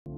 Hey,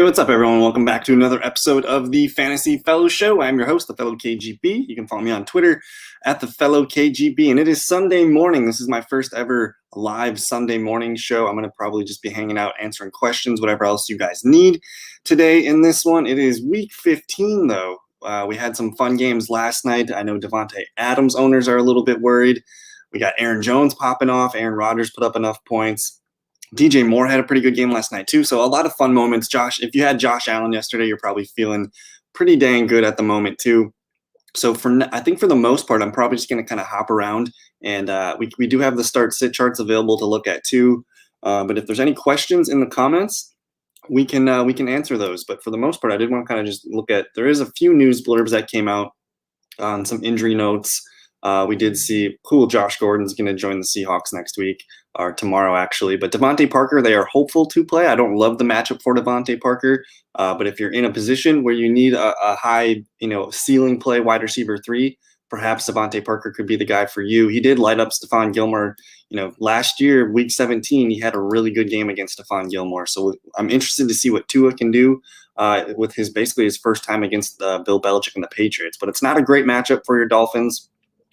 what's up, everyone? Welcome back to another episode of the Fantasy Fellowshow. I'm your host, the Fellow KGB. You can follow me on Twitter at the Fellow KGB, and it is Sunday morning. This is my first ever live Sunday morning show. I'm going to probably just be hanging out, answering questions, whatever else you guys need today in this one. It is week 15, though. We had some fun games last night. I know Devontae Adams owners are a little bit worried. We got Aaron Jones popping off. Aaron Rodgers put up enough points. DJ Moore had a pretty good game last night, too. So a lot of fun moments. Josh, if you had Josh Allen yesterday, you're probably feeling pretty dang good at the moment, too. So I think for the most part, I'm probably just going to kind of hop around. And we do have the start-sit charts available to look at, too. But if there's any questions in the comments, we can answer those. But for the most part, I did want to kind of just look at – there is a few news blurbs that came out on some injury notes. We did see Josh Gordon's going to join the Seahawks next week, or tomorrow actually. But Devontae Parker, they are hopeful to play. I don't love the matchup for Devontae Parker, but if you're in a position where you need a high, ceiling play, wide receiver 3, perhaps Devontae Parker could be the guy for you. He did light up Stephon Gilmore. Last year, week 17, he had a really good game against Stephon Gilmore. So I'm interested to see what Tua can do with his first time against Bill Belichick and the Patriots. But it's not a great matchup for your Dolphins.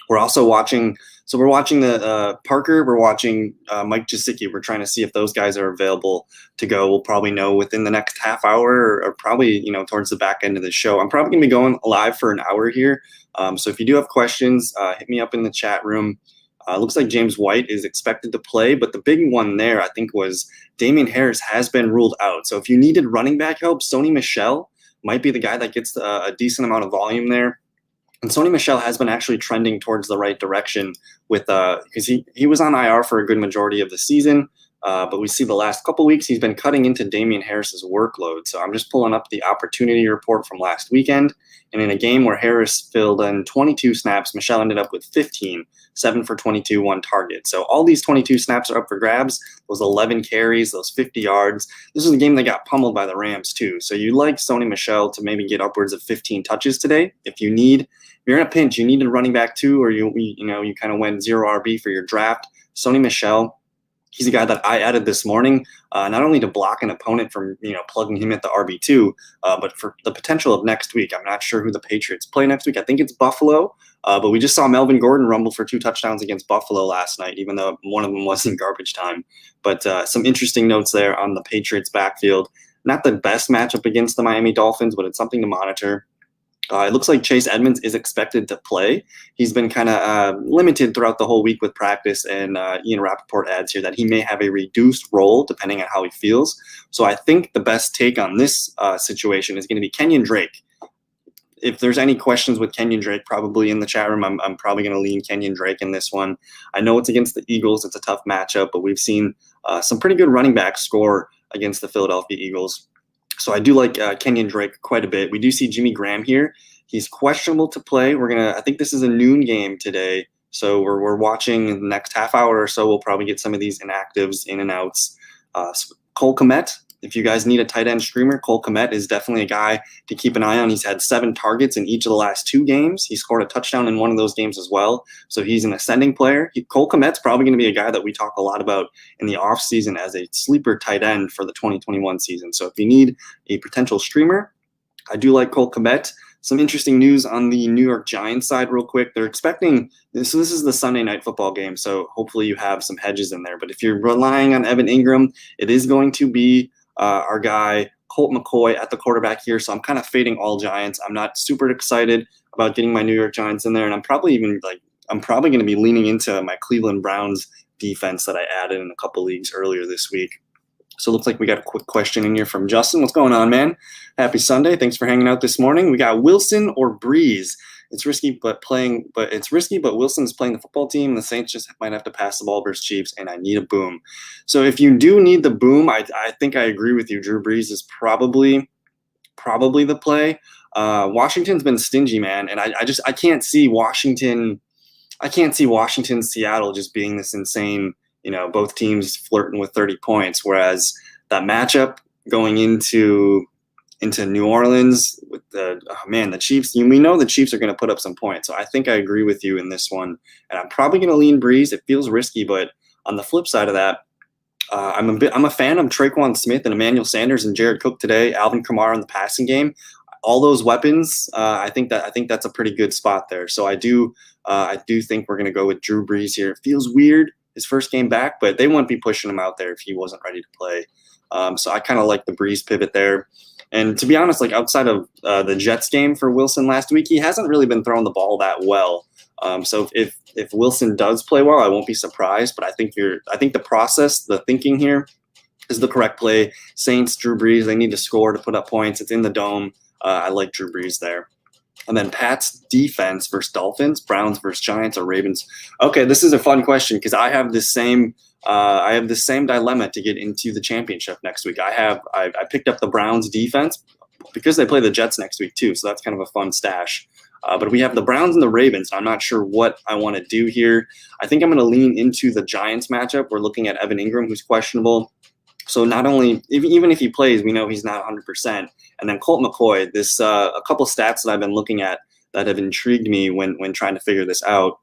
We're also watching the Parker. We're watching Mike Gesicki. We're trying to see if those guys are available to go. We'll probably know within the next half hour or probably, towards the back end of the show. I'm probably going to be going live for an hour here. So if you do have questions, hit me up in the chat room. Looks like James White is expected to play, but the big one there, I think, was Damian Harris has been ruled out. So if you needed running back help, Sony Michel might be the guy that gets a decent amount of volume there. And Sony Michel has been actually trending towards the right direction with because he was on IR for a good majority of the season. But we see the last couple weeks he's been cutting into Damian Harris's workload. So I'm just pulling up the opportunity report from last weekend. And in a game where Harris filled in 22 snaps, Michel ended up with 15, 7 for 22, 1 target. So all these 22 snaps are up for grabs. Those 11 carries, those 50 yards. This is a game that got pummeled by the Rams too. So you like Sony Michel to maybe get upwards of 15 touches today. If you're in a pinch, you need a running back too, or you kind of went 0 RB for your draft. Sony Michel, he's a guy that I added this morning, not only to block an opponent from plugging him at the RB2, but for the potential of next week. I'm not sure who the Patriots play next week. I think it's Buffalo, but we just saw Melvin Gordon rumble for 2 touchdowns against Buffalo last night, even though one of them was in garbage time. But some interesting notes there on the Patriots backfield. Not the best matchup against the Miami Dolphins, but it's something to monitor. It looks like Chase Edmonds is expected to play. He's been kind of limited throughout the whole week with practice, and Ian Rappaport adds here that he may have a reduced role depending on how he feels. So I think the best take on this situation is going to be Kenyon Drake. If there's any questions with Kenyon Drake, probably in the chat room, I'm probably going to lean Kenyon Drake in this one. I know it's against the Eagles. It's a tough matchup, but we've seen some pretty good running backs score against the Philadelphia Eagles. So I do like Kenyon Drake quite a bit. We do see Jimmy Graham here. He's questionable to play. I think this is a noon game today. So we're watching the next half hour or so. We'll probably get some of these inactives in and outs. Cole Kmet, if you guys need a tight end streamer, Cole Kmet is definitely a guy to keep an eye on. He's had 7 targets in each of the last 2 games. He scored a touchdown in one of those games as well. So he's an ascending player. Cole Kmet's probably going to be a guy that we talk a lot about in the offseason as a sleeper tight end for the 2021 season. So if you need a potential streamer, I do like Cole Kmet. Some interesting news on the New York Giants side real quick. They're expecting this. So this is the Sunday night football game, so hopefully you have some hedges in there. But if you're relying on Evan Ingram, it is going to be our guy Colt McCoy at the quarterback here. So I'm kind of fading all Giants. I'm not super excited about getting my New York Giants in there, and I'm probably going to be leaning into my Cleveland Browns defense that I added in a couple leagues earlier this week. So it looks like we got a quick question in here from Justin. What's going on, man? Happy Sunday. Thanks for hanging out this morning. We got Wilson or Brees. It's risky, but Wilson's playing the football team. The Saints just might have to pass the ball versus Chiefs, and I need a boom. So if you do need the boom, I think I agree with you. Drew Brees is probably the play. Washington's been stingy, man, and I can't see Washington. I can't see Washington, Seattle just being this insane. Both teams flirting with 30 points, whereas that matchup, going into New Orleans with the Chiefs. We know the Chiefs are going to put up some points. So I think I agree with you in this one. And I'm probably going to lean Brees. It feels risky, but on the flip side of that, I'm a fan of Traquan Smith and Emmanuel Sanders and Jared Cook today. Alvin Kamara in the passing game. All those weapons, I think that's a pretty good spot there. So I do think we're going to go with Drew Brees here. It feels weird, his first game back, but they wouldn't be pushing him out there if he wasn't ready to play. So I kind of like the Brees pivot there. And to be honest, like outside of the Jets game for Wilson last week, he hasn't really been throwing the ball that well. So if Wilson does play well, I won't be surprised. But I think the process, the thinking here is the correct play. Saints, Drew Brees, they need to score to put up points. It's in the dome. I like Drew Brees there. And then Pat's defense versus Dolphins, Browns versus Giants, or Ravens. Okay, this is a fun question because I have the same dilemma to get into the championship next week. I picked up the Browns defense because they play the Jets next week too, so that's kind of a fun stash. But we have the Browns and the Ravens. I'm not sure what I want to do here. I think I'm going to lean into the Giants matchup. We're looking at Evan Ingram, who's questionable. So not only, even if he plays, we know he's not 100%. And then Colt McCoy, a couple stats that I've been looking at that have intrigued me when trying to figure this out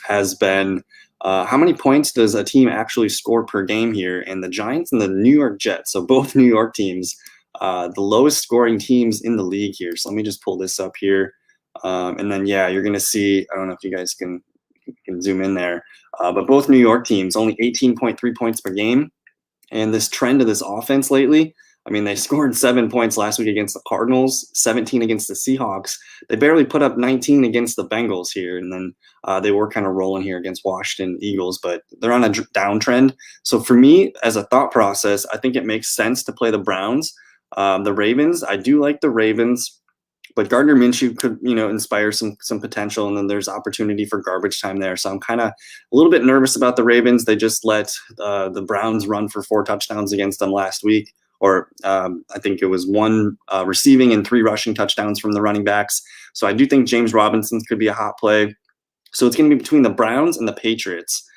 has been how many points does a team actually score per game here? And the Giants and the New York Jets, so both New York teams, the lowest scoring teams in the league here. So let me just pull this up here. And then, you're going to see, I don't know if you guys can zoom in there, but both New York teams, only 18.3 points per game. And this trend of this offense lately, I mean, they scored 7 points last week against the Cardinals, 17 against the Seahawks. They barely put up 19 against the Bengals here. And then they were kind of rolling here against Washington Eagles, but they're on a downtrend. So for me, as a thought process, I think it makes sense to play the Browns. The Ravens, I do like the Ravens. But Gardner Minshew could, inspire some potential, and then there's opportunity for garbage time there. So I'm kind of a little bit nervous about the Ravens. They just let the Browns run for 4 touchdowns against them last week, or I think it was 1 receiving and 3 rushing touchdowns from the running backs. So I do think James Robinson could be a hot play. So it's going to be between the Browns and the Patriots.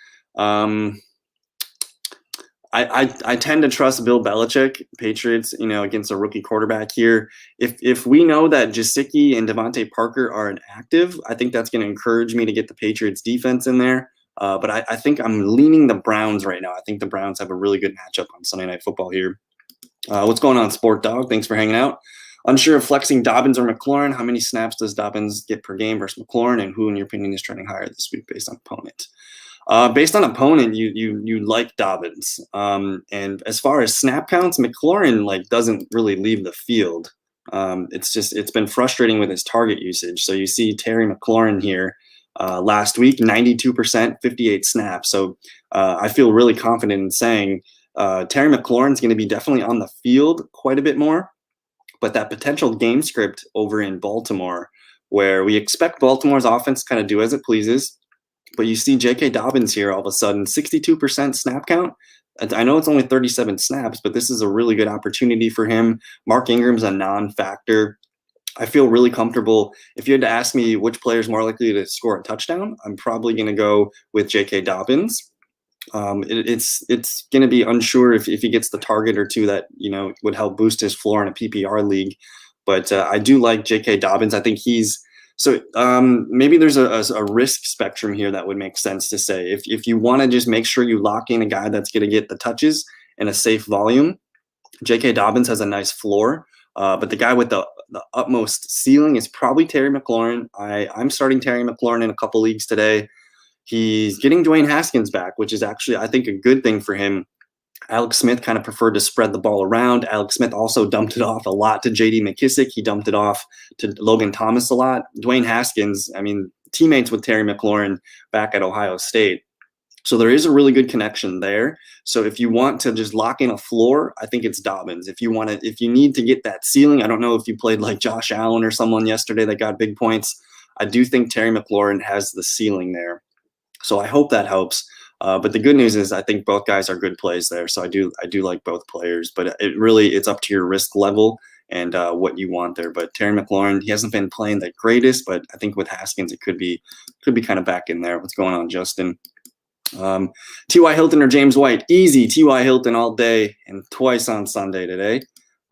I tend to trust Bill Belichick, Patriots, against a rookie quarterback here. If we know that Gesicki and Devontae Parker are inactive, I think that's going to encourage me to get the Patriots defense in there. But I think I'm leaning the Browns right now. I think the Browns have a really good matchup on Sunday Night Football here. What's going on, Sportdog? Thanks for hanging out. Unsure of flexing Dobbins or McLaurin. How many snaps does Dobbins get per game versus McLaurin, and who, in your opinion, is trending higher this week based on opponent? Based on opponent, you like Dobbins. And as far as snap counts, McLaurin doesn't really leave the field. It's been frustrating with his target usage. So you see Terry McLaurin here last week, 92%, 58 snaps. So I feel really confident in saying Terry McLaurin's going to be definitely on the field quite a bit more. But that potential game script over in Baltimore, where we expect Baltimore's offense to kind of do as it pleases. But you see J.K. Dobbins here all of a sudden, 62% snap count. I know it's only 37 snaps, but this is a really good opportunity for him. Mark Ingram's a non-factor. I feel really comfortable. If you had to ask me which player is more likely to score a touchdown, I'm probably going to go with J.K. Dobbins. It's going to be unsure if he gets the target or two that would help boost his floor in a PPR league. But I do like J.K. Dobbins. I think he's so maybe there's a risk spectrum here that would make sense to say. If you want to just make sure you lock in a guy that's going to get the touches in a safe volume, J.K. Dobbins has a nice floor. But the guy with the utmost ceiling is probably Terry McLaurin. I'm starting Terry McLaurin in a couple leagues today. He's getting Dwayne Haskins back, which is actually, I think, a good thing for him. Alex Smith kind of preferred to spread the ball around. Alex Smith also dumped it off a lot to J.D. McKissick. He dumped it off to Logan Thomas a lot. Dwayne Haskins, teammates with Terry McLaurin back at Ohio State. So there is a really good connection there. So if you want to just lock in a floor, I think it's Dobbins. If you need to get that ceiling, I don't know if you played like Josh Allen or someone yesterday that got big points. I do think Terry McLaurin has the ceiling there. So I hope that helps. But the good news is I think both guys are good plays there. So I do like both players, but it's up to your risk level and what you want there. But Terry McLaurin, he hasn't been playing the greatest, but I think with Haskins, it could be kind of back in there. What's going on, Justin? T.Y. Hilton or James White? Easy, T.Y. Hilton all day and twice on Sunday today.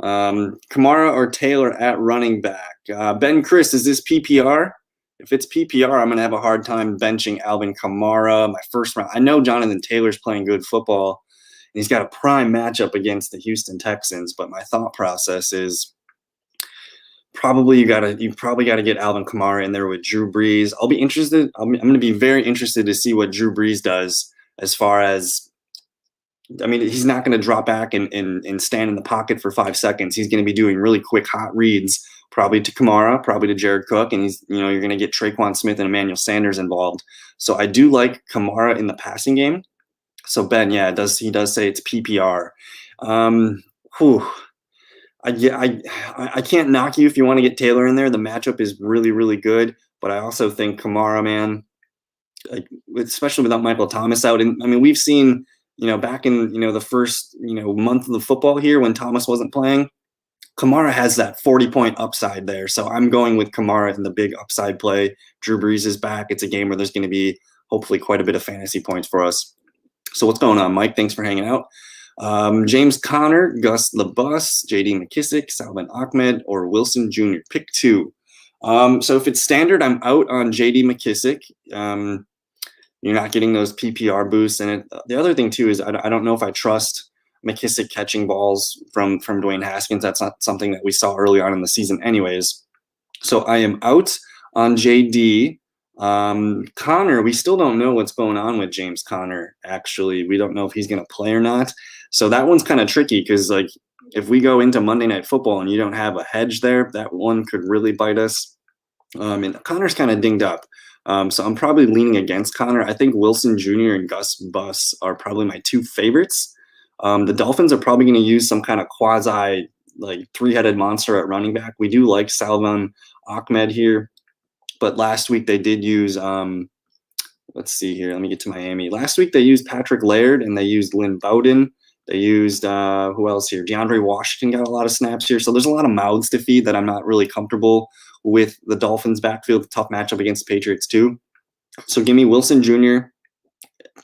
Kamara or Taylor at running back. Ben Chris, is this PPR? If it's PPR, I'm going to have a hard time benching Alvin Kamara. My first round. I know Jonathan Taylor's playing good football, and he's got a prime matchup against the Houston Texans, but my thought process is you probably gotta get Alvin Kamara in there with Drew Brees. I'll be interested. I'm going to be very interested to see what Drew Brees does as far as. I mean, he's not going to drop back and stand in the pocket for 5 seconds. He's going to be doing really quick, hot reads, probably to Kamara, probably to Jared Cook, and you're going to get Traquan Smith and Emmanuel Sanders involved. So I do like Kamara in the passing game. So Ben, yeah, he does say it's PPR. I can't knock you if you want to get Taylor in there. The matchup is really, really good, but I also think Kamara, man, like especially without Michael Thomas out, and I mean we've seen. Back in, the first, month of the football here when Thomas wasn't playing, Kamara has that 40-point upside there. So I'm going with Kamara in the big upside play. Drew Brees is back. It's a game where there's going to be hopefully quite a bit of fantasy points for us. So what's going on, Mike? Thanks for hanging out. James Conner, Gus the Bus, J.D. McKissick, Salvin Ahmed, or Wilson Jr. Pick two. So if it's standard, I'm out on J.D. McKissick. You're not getting those PPR boosts. And the other thing, too, is I don't know if I trust McKissick catching balls from Dwayne Haskins. That's not something that we saw early on in the season anyways. So I am out on JD. Connor, we still don't know what's going on with James Conner, actually. We don't know if he's going to play or not. So that one's kind of tricky because, like, if we go into Monday Night Football and you don't have a hedge there, that one could really bite us. And Connor's kind of dinged up. So I'm probably leaning against Conner. I think Wilson Jr. and Gus Bus are probably my two favorites. The Dolphins are probably going to use some kind of quasi like three-headed monster at running back. We do like Salvin Ahmed here, but last week they did use let's see here. Let me get to Miami. Last week they used Patrick Laird and they used Lynn Bowden. They used who else here? DeAndre Washington got a lot of snaps here. So there's a lot of mouths to feed that I'm not really comfortable with the Dolphins backfield. Tough matchup against the Patriots too. So give me Wilson Jr.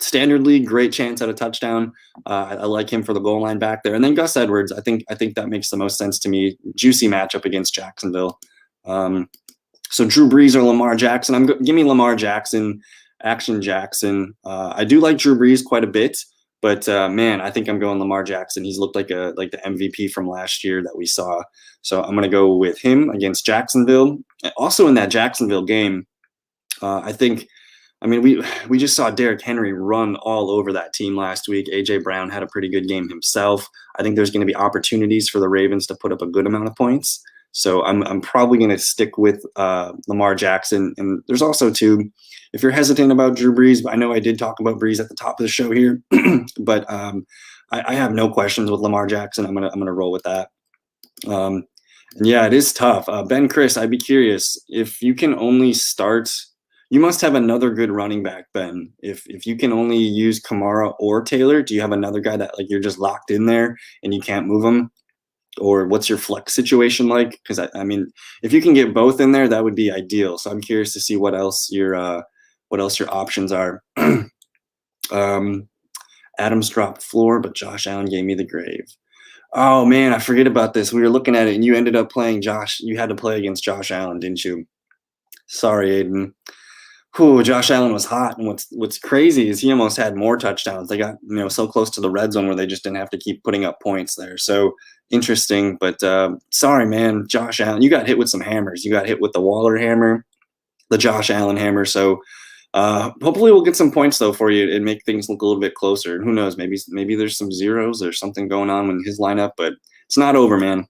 Standard league, great chance at a touchdown. I like him for the goal line back there. And then Gus Edwards, I think that makes the most sense to me. Juicy matchup against Jacksonville. So Drew Brees or Lamar Jackson. Give me Lamar Jackson, Action Jackson. I do like Drew Brees quite a bit, but man, I think I'm going Lamar Jackson. He's looked like the MVP from last year that we saw. So I'm going to go with him against Jacksonville. Also in that Jacksonville game, we just saw Derrick Henry run all over that team last week. A.J. Brown had a pretty good game himself. I think there's going to be opportunities for the Ravens to put up a good amount of points. So I'm probably going to stick with Lamar Jackson. And there's also, too, if you're hesitant about Drew Brees, I know I did talk about Brees at the top of the show here, but I have no questions with Lamar Jackson. I'm gonna roll with that. And yeah, it is tough. Ben Chris, I'd be curious if you can only start. You must have another good running back, Ben. If you can only use Kamara or Taylor, do you have another guy that like you're just locked in there and you can't move him? Or what's your flex situation like? Because I mean, if you can get both in there, that would be ideal. So I'm curious to see what else your options are. Adams dropped floor, but Josh Allen gave me the grave. Oh man, I forget about this. We were looking at it, and you ended up playing Josh. You had to play against Josh Allen, didn't you? Sorry, Aidan. Josh Allen was hot, and what's crazy is he almost had more touchdowns. They got so close to the red zone where they just didn't have to keep putting up points there. So interesting, but sorry, man, Josh Allen, you got hit with some hammers. You got hit with the Waller hammer, the Josh Allen hammer. So hopefully we'll get some points though for you and make things look a little bit closer. And who knows, maybe there's some zeros or something going on in his lineup, but it's not over, man.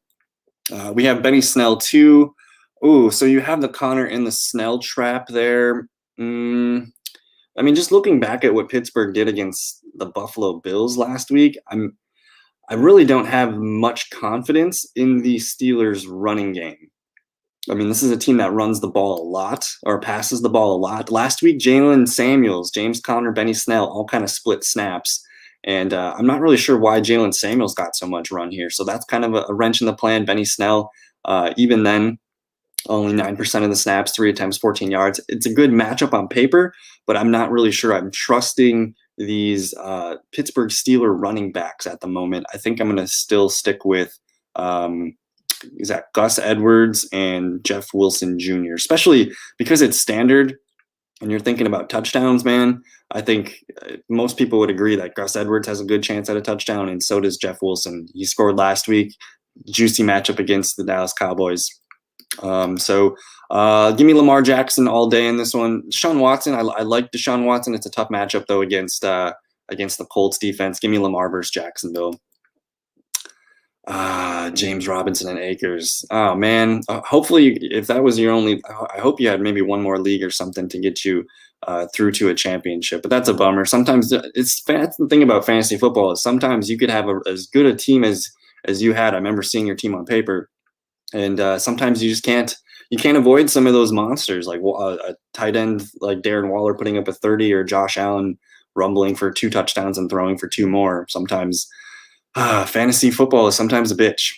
We have Benny Snell too. So you have the Connor and the Snell trap there. I mean, just looking back at what Pittsburgh did against the Buffalo Bills last week, I really don't have much confidence in the Steelers' running game. I mean, this is a team that runs the ball a lot or passes the ball a lot. Last week, Jalen Samuels, James Conner, Benny Snell all kind of split snaps. And I'm not really sure why Jalen Samuels got so much run here. So that's kind of a wrench in the plan. Benny Snell, even then, only 9% of the snaps, 3 attempts, 14 yards. It's a good matchup on paper, but I'm not really sure I'm trusting these Pittsburgh Steelers running backs at the moment. I think I'm going to still stick with Is that Gus Edwards and Jeff Wilson Jr., especially because it's standard and you're thinking about touchdowns, man. I think most people would agree that Gus Edwards has a good chance at a touchdown, and so does Jeff Wilson. He scored last week. Juicy matchup against the Dallas Cowboys. So give me Lamar Jackson all day in this one. Deshaun Watson, I like Deshaun Watson. It's a tough matchup, though, against the Colts defense. Give me Lamar versus Jacksonville. James Robinson and Akers. Oh, man. Hopefully, if that was your only, I hope you had maybe one more league or something to get you through to a championship. But that's a bummer. Sometimes that's the thing about fantasy football is sometimes you could have as good a team as you had. I remember seeing your team on paper. And sometimes you just can't avoid some of those monsters, like a tight end like Darren Waller putting up a 30 or Josh Allen rumbling for 2 touchdowns and throwing for 2 more. Sometimes fantasy football is sometimes a bitch.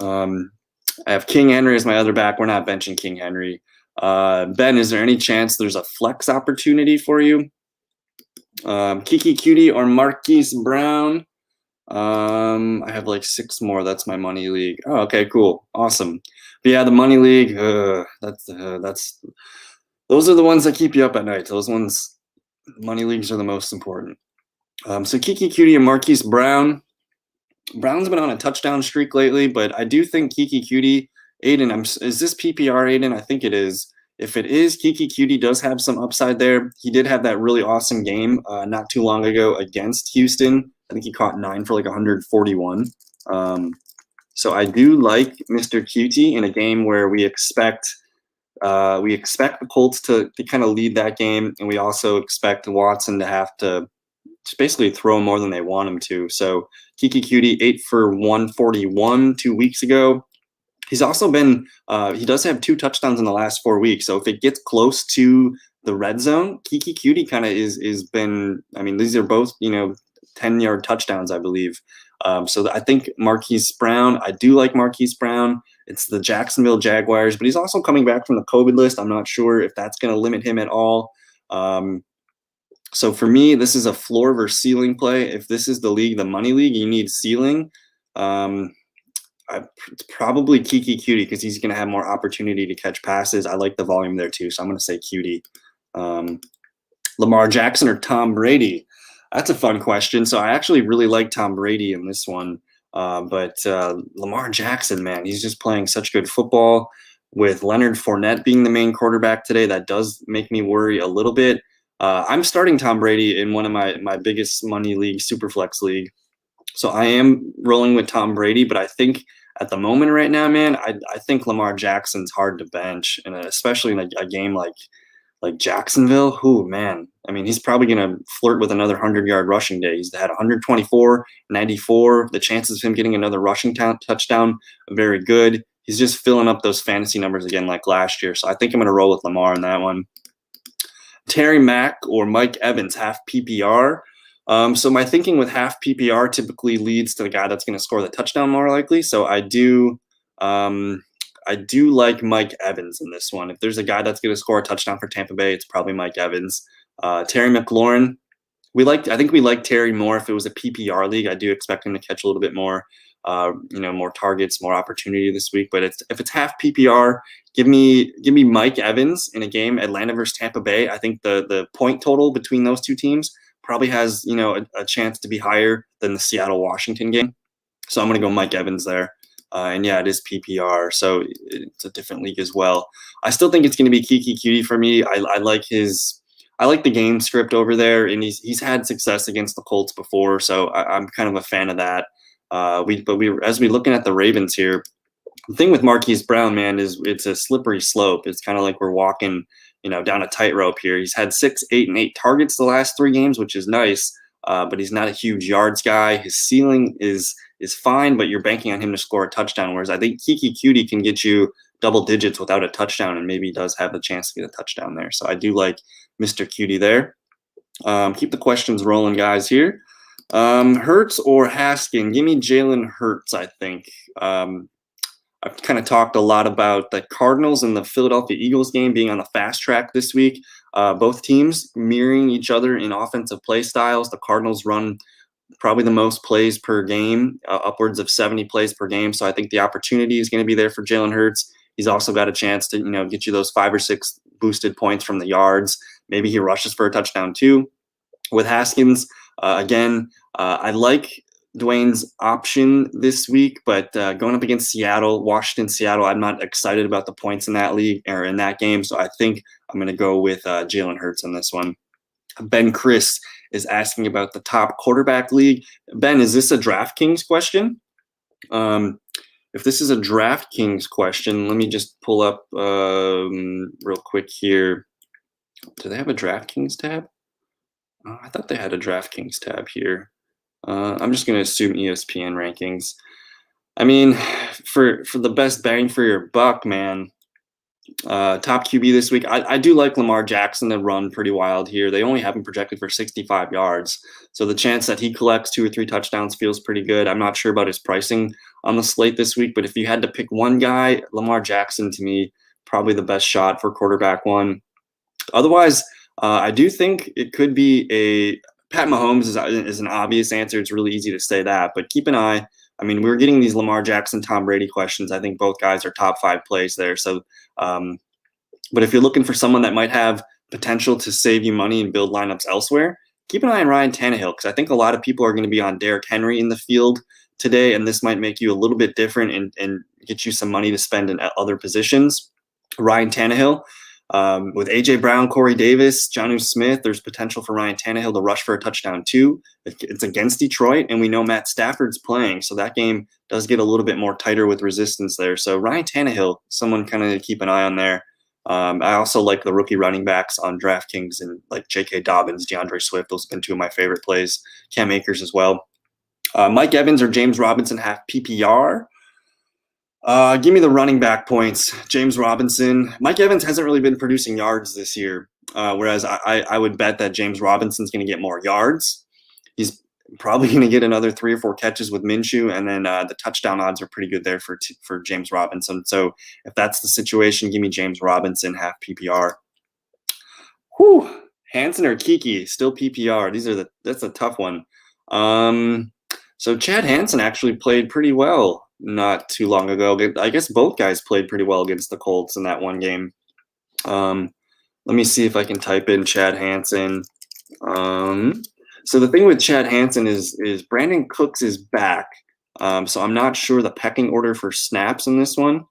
I have King Henry as my other back. We're not benching King Henry. Ben, is there any chance there's a flex opportunity for you? Kiki Cutie or Marquise Brown? I have like 6 more. That's my money league. Oh, okay, cool, awesome. But yeah, the money league. Those are the ones that keep you up at night. Those ones, money leagues are the most important. So Kiki Cutie and Marquise Brown. Brown's been on a touchdown streak lately, but I do think Kiki Cutie, Aidan. Is this PPR, Aidan? I think it is. If it is, Kiki Cutie does have some upside there. He did have that really awesome game not too long ago against Houston. I think he caught 9 for like 141. So I do like Mr. Cutie in a game where we expect the Colts to kind of lead that game, and we also expect Watson to have to just basically throw more than they want him to. So Kiki Cutie 8 for 141 2 weeks ago. He's also been he does have 2 touchdowns in the last 4 weeks. So if it gets close to the red zone, Kiki Cutie kind of is been. I mean, these are both 10-yard touchdowns, I believe. So I think Marquise Brown. I do like Marquise Brown. It's the Jacksonville Jaguars, but he's also coming back from the COVID list. I'm not sure if that's going to limit him at all. So for me, this is a floor versus ceiling play. If this is the league, the money league, you need ceiling. It's probably Kiki Cutie because he's going to have more opportunity to catch passes. I like the volume there too, so I'm going to say Cutie. Lamar Jackson or Tom Brady? That's a fun question. So I actually really like Tom Brady in this one. But Lamar Jackson, man, he's just playing such good football. With Leonard Fournette being the main quarterback today, that does make me worry a little bit. I'm starting Tom Brady in one of my biggest money league, Superflex league. So I am rolling with Tom Brady, but I think at the moment right now, man, I think Lamar Jackson's hard to bench, and especially in a game like Jacksonville. Ooh, man. I mean, he's probably going to flirt with another 100-yard rushing day. He's had 124, 94. The chances of him getting another rushing touchdown are very good. He's just filling up those fantasy numbers again like last year. So I think I'm going to roll with Lamar in that one. Terry Mack or Mike Evans, half PPR. So my thinking with half PPR typically leads to the guy that's going to score the touchdown more likely. So I do like Mike Evans in this one. If there's a guy that's going to score a touchdown for Tampa Bay, it's probably Mike Evans. Terry McLaurin, I think we like Terry more if it was a PPR league. I do expect him to catch a little bit more, more targets, more opportunity this week. But if it's half PPR, give me Mike Evans in a game, Atlanta versus Tampa Bay. I think the point total between those two teams probably has a chance to be higher than the Seattle-Washington game. So I'm going to go Mike Evans there. And yeah, it is PPR, so it's a different league as well. I still think it's going to be Kiki Cutie for me. I like the game script over there, and he's had success against the Colts before, so I'm kind of a fan of that. As we looking at the Ravens here, the thing with Marquise Brown, man, is it's a slippery slope. It's kind of like we're walking, down a tightrope here. He's had 6, 8, and 8 targets the last 3 games, which is nice. But he's not a huge yards guy. His ceiling is fine, but you're banking on him to score a touchdown. Whereas I think Kiki Cutie can get you double digits without a touchdown, and maybe does have the chance to get a touchdown there. So I do like Mr. Cutie there. Keep the questions rolling, guys, here. Hurts or Haskin? Give me Jalen Hurts, I think. I've kind of talked a lot about the Cardinals and the Philadelphia Eagles game being on the fast track this week. Both teams mirroring each other in offensive play styles. The Cardinals run probably the most plays per game, upwards of 70 plays per game. So I think the opportunity is going to be there for Jalen Hurts. He's also got a chance to, get you those 5 or 6 boosted points from the yards. Maybe he rushes for a touchdown too. With Haskins, again, I like Dwayne's option this week, but going up against Washington, Seattle, I'm not excited about the points in that league or in that game. So I think I'm going to go with Jalen Hurts in this one. Ben Chris is asking about the top quarterback league. Ben, is this a DraftKings question? If this is a DraftKings question, let me just pull up real quick here. Do they have a DraftKings tab? I thought they had a DraftKings tab here. I'm just going to assume ESPN rankings. I mean, for the best bang for your buck, man, top QB this week, I do like Lamar Jackson to run pretty wild here. They only have him projected for 65 yards. So the chance that he collects 2 or 3 touchdowns feels pretty good. I'm not sure about his pricing on the slate this week, but if you had to pick one guy, Lamar Jackson, to me, probably the best shot for quarterback one. Otherwise, I do think it could be a Pat Mahomes is an obvious answer. It's really easy to say that, but keep an eye. I mean, we're getting these Lamar Jackson, Tom Brady questions. I think both guys are top 5 plays there. So, but if you're looking for someone that might have potential to save you money and build lineups elsewhere, keep an eye on Ryan Tannehill, because I think a lot of people are going to be on Derrick Henry in the field today, and this might make you a little bit different and get you some money to spend in other positions. Ryan Tannehill. With A.J. Brown, Corey Davis, Jonnu Smith, there's potential for Ryan Tannehill to rush for a touchdown too. It's against Detroit, and we know Matt Stafford's playing, so that game does get a little bit more tighter with resistance there. So Ryan Tannehill, someone kind of keep an eye on there. I also like the rookie running backs on DraftKings and like J.K. Dobbins, DeAndre Swift. Those have been 2 of my favorite plays. Cam Akers as well. Mike Evans or James Robinson half PPR. Give me the running back points. James Robinson. Mike Evans hasn't really been producing yards this year, whereas I would bet that James Robinson's going to get more yards. He's probably going to get another 3 or 4 catches with Minshew, and then the touchdown odds are pretty good there for James Robinson. So if that's the situation, give me James Robinson half PPR. Whew. Hansen or Kiki, still PPR. That's a tough one. So Chad Hansen actually played pretty well not too long ago. I guess both guys played pretty well against the Colts in that one game. Let me see if I can type in Chad Hansen. So the thing with Chad Hansen is Brandon Cooks is back. So I'm not sure the pecking order for snaps in this one,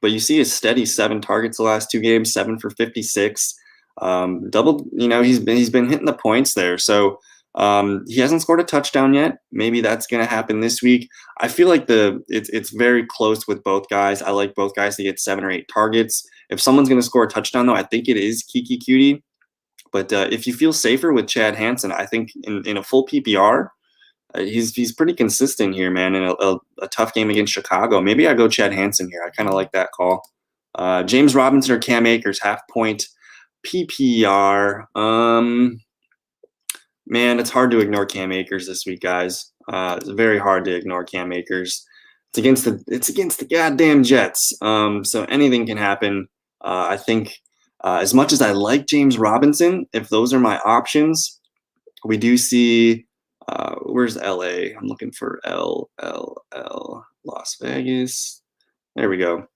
but you see his steady 7 targets the last 2 games, 7 for 56. Double, he's been hitting the points there. So he hasn't scored a touchdown yet. Maybe that's going to happen this week. I feel like it's very close with both guys. I like both guys to get 7 or 8 targets. If someone's going to score a touchdown, though, I think it is Kiki Cutie. But if you feel safer with Chad Hansen, I think in a full PPR, he's pretty consistent here, man. In a tough game against Chicago, maybe I go Chad Hansen here. I kind of like that call. James Robinson or Cam Akers half point PPR. Man, it's hard to ignore Cam Akers this week, guys. It's very hard to ignore Cam Akers. It's against the goddamn Jets. So anything can happen. I think as much as I like James Robinson, if those are my options, we do see where's LA? I'm looking for Las Vegas. There we go.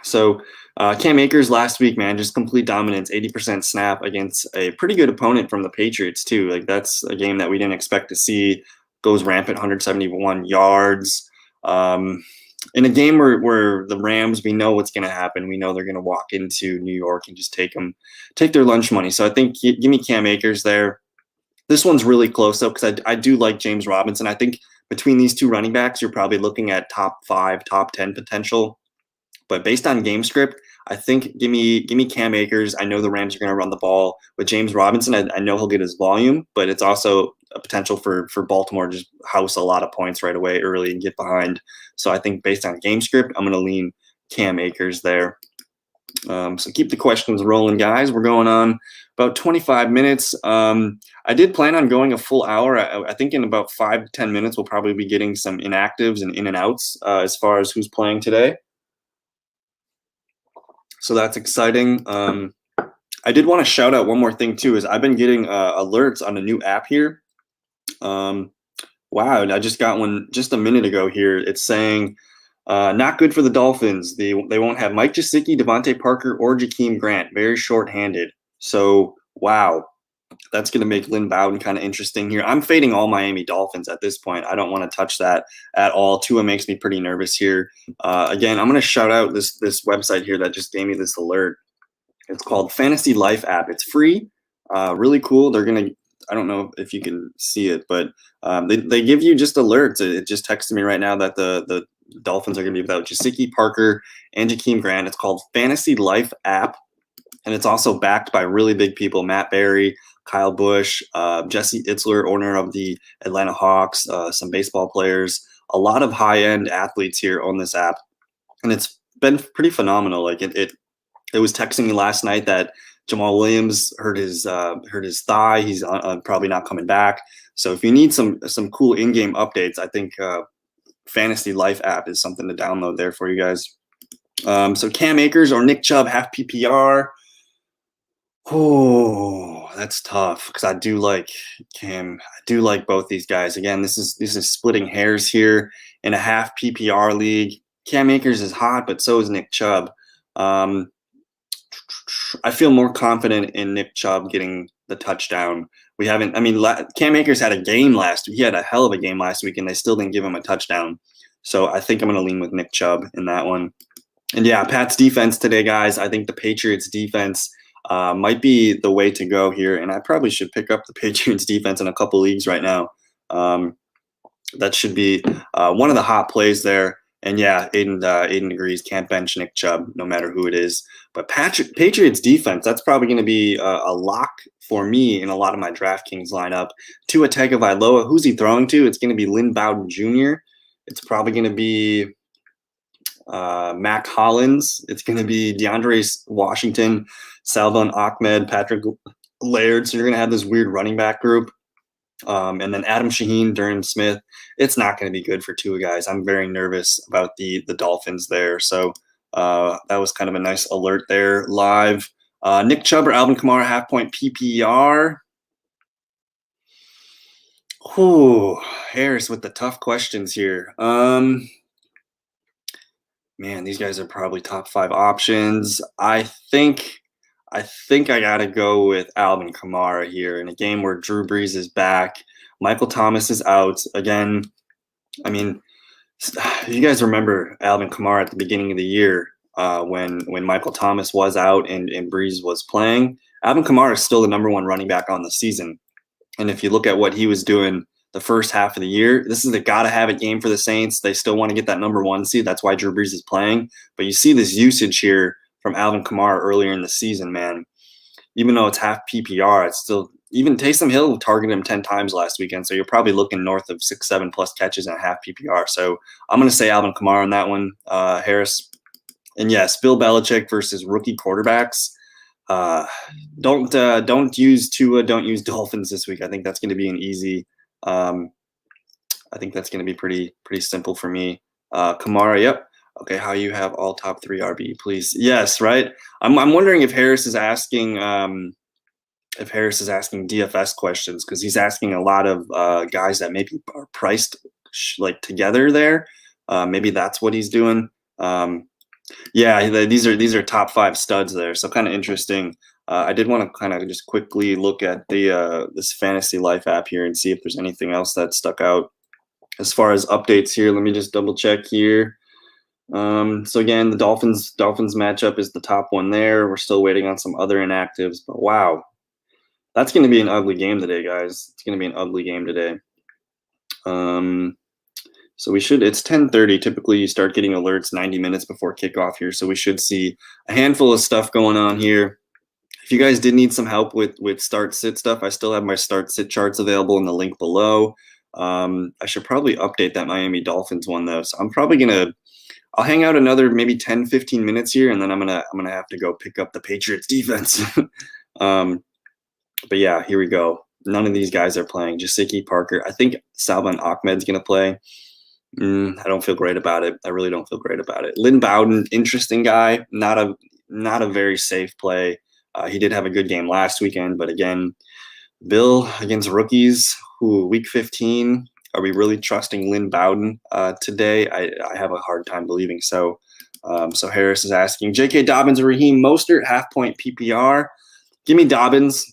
So Cam Akers last week, man, just complete dominance, 80% snap against a pretty good opponent from the Patriots too. Like that's a game that we didn't expect to see. Goes rampant, 171 yards. In a game where the Rams, we know what's going to happen. We know they're going to walk into New York and just take their lunch money. So I think give me Cam Akers there. This one's really close though, because I do like James Robinson. I think between these 2 running backs, you're probably looking at top 5, top 10 potential. But based on game script, I think give me Cam Akers. I know the Rams are going to run the ball with James Robinson. I know he'll get his volume, but it's also a potential for Baltimore to just house a lot of points right away early and get behind. So I think based on game script, I'm going to lean Cam Akers there. So keep the questions rolling, guys. We're going on about 25 minutes. I did plan on going a full hour. I think in about 5 to 10 minutes, we'll probably be getting some inactives and in and outs as far as who's playing today. So that's exciting. I did want to shout out one more thing too, is I've been getting alerts on a new app here. Wow, I just got one just a minute ago here. It's saying not good for the Dolphins. They won't have Mike Gesicki, Devontae Parker, or Jakeem Grant. Very short-handed. So wow, that's going to make Lynn Bowden kind of interesting here. I'm fading all Miami Dolphins at this point. I don't want to touch that at all. Tua makes me pretty nervous here. Again, I'm going to shout out this website here that just gave me this alert. It's called Fantasy Life app. It's free, really cool. They're going to, I don't know if you can see it, but they give you just alerts. It just texted me right now that the Dolphins are going to be without Gesicki, Parker, and Jakeem Grant. It's called Fantasy Life app, and it's also backed by really big people: Matt Berry, Kyle Busch, Jesse Itzler, owner of the Atlanta Hawks, some baseball players, a lot of high-end athletes here on this app, and it's been pretty phenomenal. Like it was texting me last night that Jamal Williams hurt his thigh. He's probably not coming back. So if you need some cool in-game updates, I think Fantasy Life app is something to download there for you guys. So Cam Akers or Nick Chubb, half PPR. Oh, that's tough because I do like Cam. I do like both these guys. Again, this is splitting hairs here in a half PPR league. Cam Akers is hot, but so is Nick Chubb. I feel more confident in Nick Chubb getting the touchdown. Cam Akers had a game last week. He had a hell of a game last week, and they still didn't give him a touchdown. So I think I'm going to lean with Nick Chubb in that one. And yeah, Pat's defense today, guys. I think the Patriots defense might be the way to go here. And I probably should pick up the Patriots defense in a couple leagues right now. That should be one of the hot plays there. And yeah, Aidan agrees. Can't bench Nick Chubb, no matter who it is. But Patriots defense, that's probably going to be a lock for me in a lot of my DraftKings lineup. Tua Tagovailoa, who's he throwing to? It's going to be Lynn Bowden Jr. It's probably going to be Mac Hollins. It's going to be DeAndre Washington, Salvon Ahmed, Patrick Laird. So you're going to have this weird running back group. And then Adam Shaheen, Durham Smith. It's not going to be good for Tua, guys. I'm very nervous about the Dolphins there. So that was kind of a nice alert there live. Nick Chubb or Alvin Kamara, half point PPR. Whew, Harris with the tough questions here. Man, these guys are probably top 5 options. I think I gotta go with Alvin Kamara here in a game where Drew Brees is back. Michael Thomas is out again. I mean, you guys remember Alvin Kamara at the beginning of the year when Michael Thomas was out and Brees was playing. Alvin Kamara is still the number 1 running back on the season. And if you look at what he was doing the first half of the year, this is the gotta-have-it game for the Saints. They still want to get that number 1 seed. That's why Drew Brees is playing. But you see this usage here from Alvin Kamara earlier in the season, man. Even though it's half PPR, it's still – even Taysom Hill targeted him 10 times last weekend, so you're probably looking north of 6, 7+ catches and a half PPR. So I'm going to say Alvin Kamara on that one, Harris. And yes, Bill Belichick versus rookie quarterbacks. Don't use Tua, don't use Dolphins this week. I think that's going to be an easy I think that's going to be pretty simple for me. Kamara, yep. Okay, how you have all top 3 RB, please. Yes, right. I'm wondering if Harris is asking DFS questions because he's asking a lot of guys that maybe are priced like together there. Maybe that's what he's doing. Yeah, these are top 5 studs there, so kind of interesting. I did want to kind of just quickly look at the this Fantasy Life app here and see if there's anything else that stuck out as far as updates here. Let me just double check here. So again, the Dolphins matchup is the top one there. We're still waiting on some other inactives, but wow, that's going to be an ugly game today, guys. It's going to be an ugly game today. So it's 10:30. Typically, you start getting alerts 90 minutes before kickoff here, so we should see a handful of stuff going on here. If you guys did need some help with start-sit stuff, I still have my start-sit charts available in the link below. I should probably update that Miami Dolphins one, though, so I'm probably going to I'll hang out another maybe 10, 15 minutes here, and then I'm gonna have to go pick up the Patriots defense. But yeah, here we go. None of these guys are playing. Gesicki, Parker. I think Salvon Ahmed's gonna play. I don't feel great about it. I really don't feel great about it. Lynn Bowden, interesting guy. Not a very safe play. He did have a good game last weekend, but again, Bill against rookies. Week 15. Are we really trusting Lynn Bowden today? I have a hard time believing so. So Harris is asking, J.K. Dobbins or Raheem Mostert, half-point PPR. Give me Dobbins.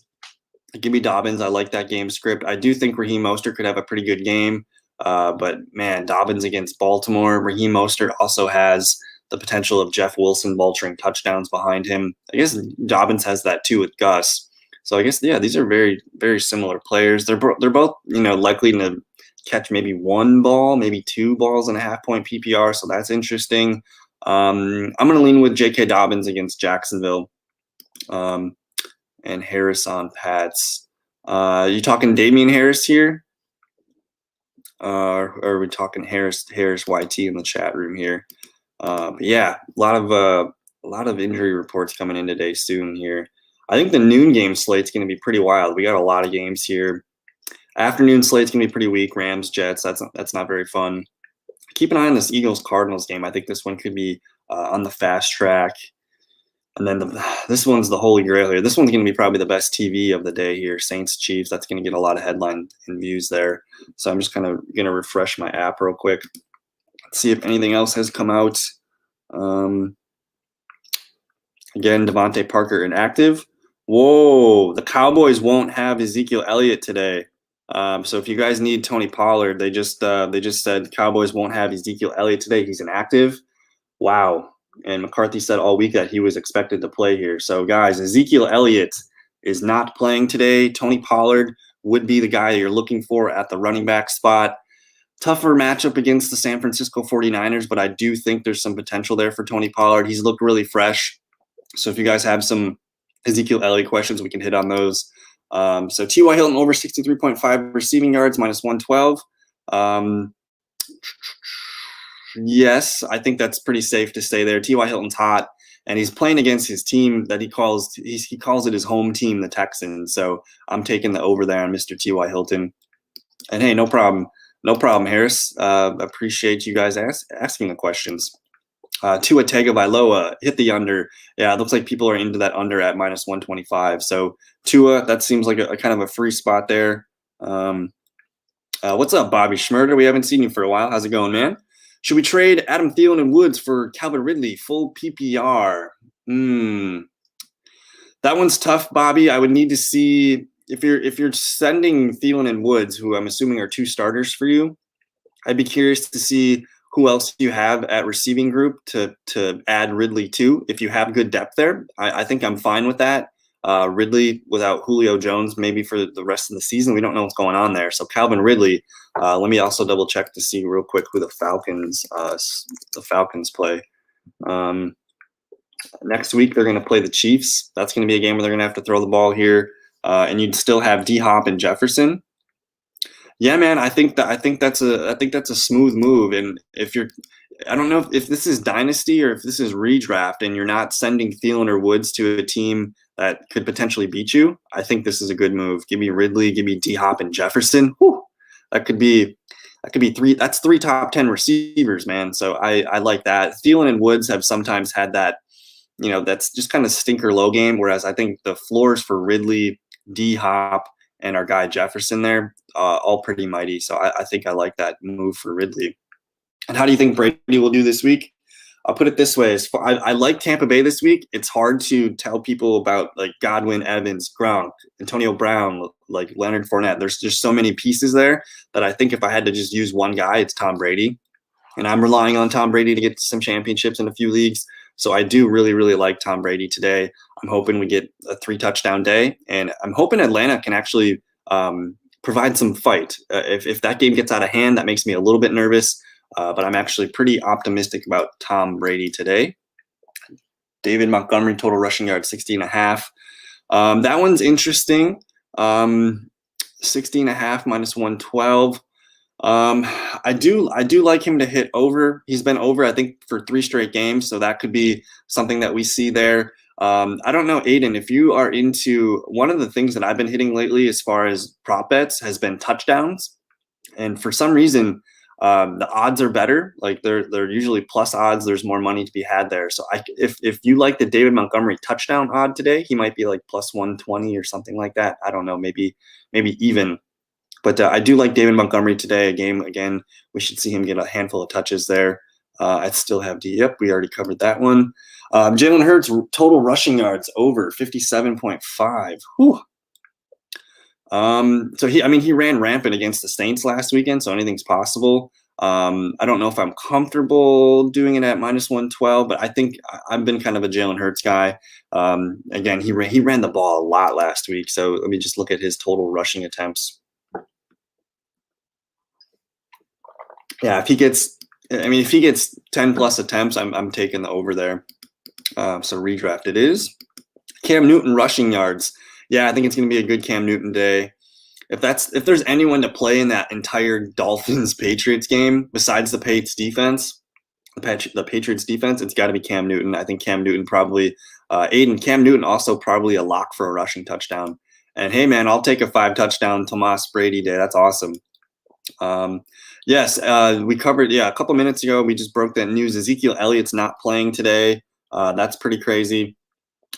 Give me Dobbins. I like that game script. I do think Raheem Mostert could have a pretty good game. But, man, Dobbins against Baltimore. Raheem Mostert also has the potential of Jeff Wilson vulturing touchdowns behind him. I guess Dobbins has that too with Gus. So I guess, yeah, these are very, very similar players. They're both, likely to catch maybe one ball, maybe two balls in a half-point PPR, so that's interesting. I'm going to lean with J.K. Dobbins against Jacksonville and Harris on Pats. You talking Damian Harris here? Or are we talking Harris YT in the chat room here? But yeah, a lot of injury reports coming in today soon here. I think the noon game slate's going to be pretty wild. We got a lot of games here. Afternoon slate's going to be pretty weak. Rams, Jets, that's not very fun. Keep an eye on this Eagles-Cardinals game. I think this one could be on the fast track. And then this one's the holy grail here. This one's going to be probably the best TV of the day here. Saints, Chiefs, that's going to get a lot of headline and views there. So I'm just kind of going to refresh my app real quick. Let's see if anything else has come out. Again, Devontae Parker inactive. Whoa, the Cowboys won't have Ezekiel Elliott today. So if you guys need Tony Pollard, they just said Cowboys won't have Ezekiel Elliott today. He's inactive. Wow. And McCarthy said all week that he was expected to play here. So guys, Ezekiel Elliott is not playing today. Tony Pollard would be the guy you're looking for at the running back spot. Tougher matchup against the San Francisco 49ers, but I do think there's some potential there for Tony Pollard. He's looked really fresh. So if you guys have some Ezekiel Elliott questions, we can hit on those. So T.Y. Hilton over 63.5 receiving yards, minus 112. Yes, I think that's pretty safe to stay there. T.Y. Hilton's hot, and he's playing against his team that he calls it his home team, the Texans. So I'm taking the over there on Mr. T.Y. Hilton. And hey, no problem, Harris. Appreciate you guys asking the questions. Tua Tagovailoa hit the under. Yeah, it looks like people are into that under at minus 125. So Tua, that seems like a kind of a free spot there. What's up, Bobby Schmurder? We haven't seen you for a while. How's it going, man? Should we trade Adam Thielen and Woods for Calvin Ridley, full PPR? That one's tough, Bobby. I would need to see if you're sending Thielen and Woods, who I'm assuming are two starters for you. I'd be curious to see who else you have at receiving group to add Ridley to. If you have good depth there, I think I'm fine with that. Ridley without Julio Jones, maybe for the rest of the season. We don't know what's going on there. So Calvin Ridley. Let me also double check to see real quick who the Falcons play. Next week they're going to play the Chiefs. That's going to be a game where they're going to have to throw the ball here, and you'd still have D-Hop and Jefferson. Yeah, man, I think that's a smooth move. And I don't know if this is dynasty or if this is redraft, and you're not sending Thielen or Woods to a team that could potentially beat you, I think this is a good move. Give me Ridley, give me D-Hop and Jefferson. Whew, that could be three. That's three top 10 receivers, man. So I like that. Thielen and Woods have sometimes had that, that's just kind of stinker low game. Whereas I think the floors for Ridley, D-Hop, and our guy Jefferson there, all pretty mighty. So I think I like that move for Ridley. And how do you think Brady will do this week? I'll put it this way. I like Tampa Bay this week. It's hard to tell people about like Godwin, Evans, Gronk, Antonio Brown, like Leonard Fournette. There's just so many pieces there that I think if I had to just use one guy, it's Tom Brady. And I'm relying on Tom Brady to get to some championships in a few leagues. So I do really, really like Tom Brady today. I'm hoping we get a 3-touchdown day. And I'm hoping Atlanta can actually provide some fight. If that game gets out of hand, that makes me a little bit nervous. But I'm actually pretty optimistic about Tom Brady today. David Montgomery, total rushing yards, 60.5. That one's interesting. 60.5 minus 112. I do like him to hit over. He's been over, I think, for 3 straight games. So that could be something that we see there. I don't know, Aidan, if you are into one of the things that I've been hitting lately as far as prop bets has been touchdowns. And for some reason, the odds are better. Like they're usually plus odds. There's more money to be had there. So if you like the David Montgomery touchdown odd today, he might be like plus 120 or something like that. I don't know, maybe even. But I do like David Montgomery today. Again, we should see him get a handful of touches there. I still have Yep, we already covered that one. Jalen Hurts total rushing yards over 57.5. Whew. So he ran rampant against the Saints last weekend, so anything's possible. I don't know if I'm comfortable doing it at -112, but I think I've been kind of a Jalen Hurts guy. Again, he ran the ball a lot last week, so let me just look at his total rushing attempts. Yeah, if he gets 10 plus attempts, I'm taking the over there. So redraft it is. Cam Newton rushing yards. Yeah, I think it's going to be a good Cam Newton day. If there's anyone to play in that entire Dolphins Patriots game besides the Patriots defense, it's got to be Cam Newton. I think Cam Newton probably Aidan. Cam Newton also probably a lock for a rushing touchdown. And hey, man, I'll take a 5-touchdown Tomas Brady day. That's awesome. Yes, we covered a couple minutes ago. We just broke that news. Ezekiel Elliott's not playing today. That's pretty crazy.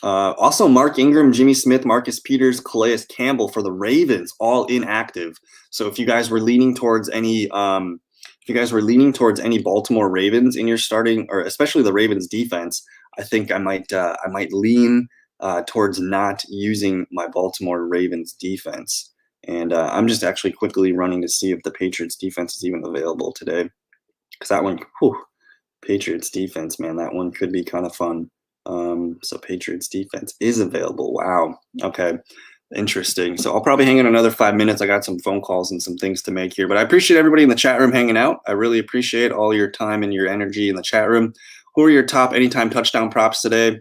Also, Mark Ingram, Jimmy Smith, Marcus Peters, Calais Campbell for the Ravens, all inactive. So if you guys were leaning towards any, Baltimore Ravens in your starting, or especially the Ravens defense, I think I might lean towards not using my Baltimore Ravens defense. And I'm just actually quickly running to see if the Patriots defense is even available today, because that one, Patriots defense, man, that one could be kind of fun. So Patriots defense is available. Wow. Okay. Interesting. So I'll probably hang in another 5 minutes. I got some phone calls and some things to make here, but I appreciate everybody in the chat room hanging out. I really appreciate all your time and your energy in the chat room. Who are your top anytime touchdown props today?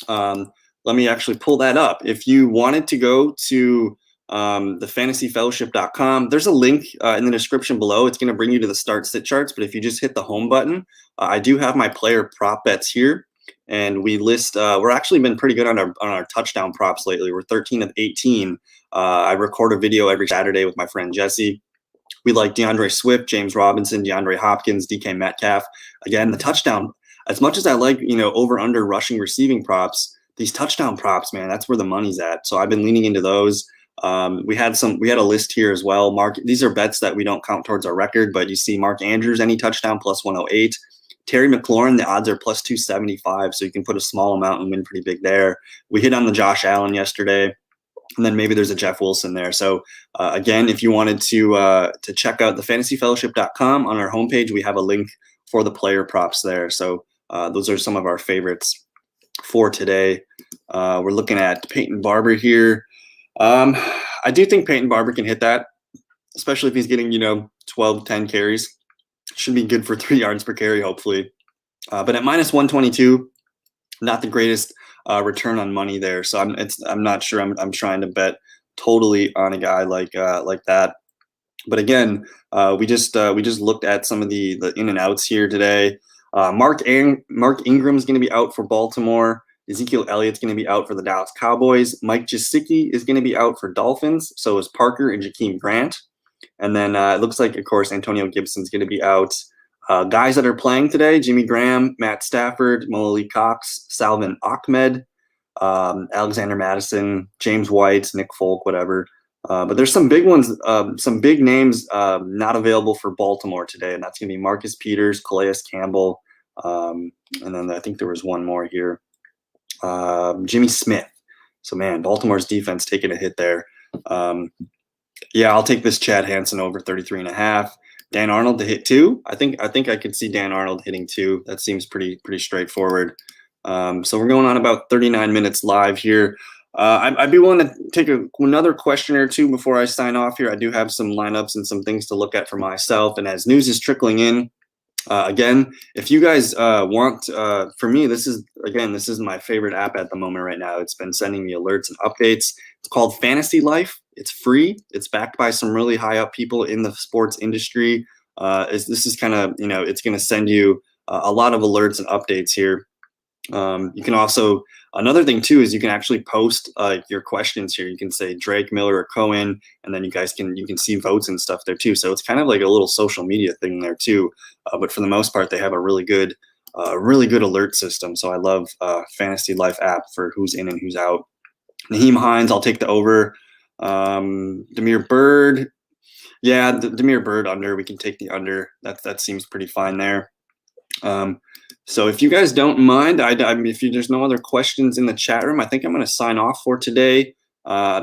Let me actually pull that up. If you wanted to go to the fantasyfellowship.com, there's a link in the description below. It's going to bring you to the start sit charts, but if you just hit the home button, I do have my player prop bets here. And we list, we're actually been pretty good on our touchdown props lately. We're 13 of 18. I record a video every Saturday with my friend Jesse. We like DeAndre Swift, James Robinson, DeAndre Hopkins, DK Metcalf. Again, the touchdown, as much as I like, over under rushing receiving props, these touchdown props, man, that's where the money's at. So I've been leaning into those. We had a list here as well. These are bets that we don't count towards our record, but you see Mark Andrews, any touchdown, plus 108. Terry McLaurin, the odds are plus 275, so you can put a small amount and win pretty big there. We hit on the Josh Allen yesterday, and then maybe there's a Jeff Wilson there. So again, if you wanted to check out the fantasyfellowship.com on our homepage, we have a link for the player props there. So those are some of our favorites for today. We're looking at Peyton Barber here. I do think Peyton Barber can hit that, especially if he's getting 12, 10 carries. Should be good for 3 yards per carry, hopefully. But at -122, not the greatest return on money there. So I'm not sure I'm trying to bet totally on a guy like that. But again, we just looked at some of the in and outs here today. Mark Ingram's going to be out for Baltimore. Ezekiel Elliott's going to be out for the Dallas Cowboys. Mike Gesicki is going to be out for Dolphins. So is Parker and Jakeem Grant. And then it looks like, of course, Antonio Gibson's going to be out. Guys that are playing today: Jimmy Graham, Matt Stafford, Molly Cox, Salvin Ahmed, Alexander Madison, James White, Nick Folk, whatever. But there's some big ones, some big names not available for Baltimore today, and that's going to be Marcus Peters, Calais Campbell, and then I think there was one more here, Jimmy Smith. So, man, Baltimore's defense taking a hit there. Yeah, I'll take this Chad Hansen over 33.5. Dan Arnold to hit 2. I think I could see Dan Arnold hitting 2. That seems pretty straightforward. So we're going on about 39 minutes live here. I'd be willing to take another question or two before I sign off here. I do have some lineups and some things to look at for myself. And as news is trickling in, again, if you guys want, for me, this is my favorite app at the moment right now. It's been sending me alerts and updates. It's called Fantasy Life. It's free. It's backed by some really high up people in the sports industry. This is kind of, it's going to send you a lot of alerts and updates here. You can also, another thing too, is you can actually post your questions here. You can say Drake, Miller, or Cohen, and then you can see votes and stuff there too. So it's kind of like a little social media thing there too. But for the most part, they have a really good alert system. So I love Fantasy Life app for who's in and who's out. Naheem Hines, I'll take the over. Damiere Byrd, Yeah, the Demir Bird under. We can take the under. That seems pretty fine there. So if you guys don't mind, there's no other questions in the chat room, I think I'm going to sign off for today.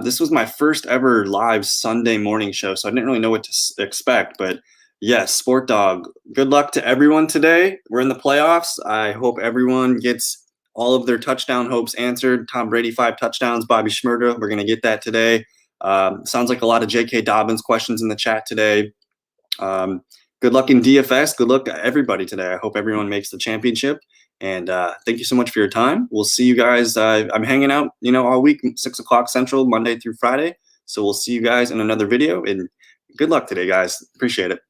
This was my first ever live Sunday morning show, so I didn't really know what to expect. But yes, Sportdog, good luck to everyone today. We're in the playoffs. I hope everyone gets all of their touchdown hopes answered. Tom Brady 5 touchdowns, Bobby Shmurda, we're going to get that today. Sounds like a lot of J.K. Dobbins questions in the chat today. Good luck in DFS. Good luck to everybody today. I hope everyone makes the championship. And thank you so much for your time. We'll see you guys. I'm hanging out, all week, 6 o'clock Central, Monday through Friday. So we'll see you guys in another video. And good luck today, guys. Appreciate it.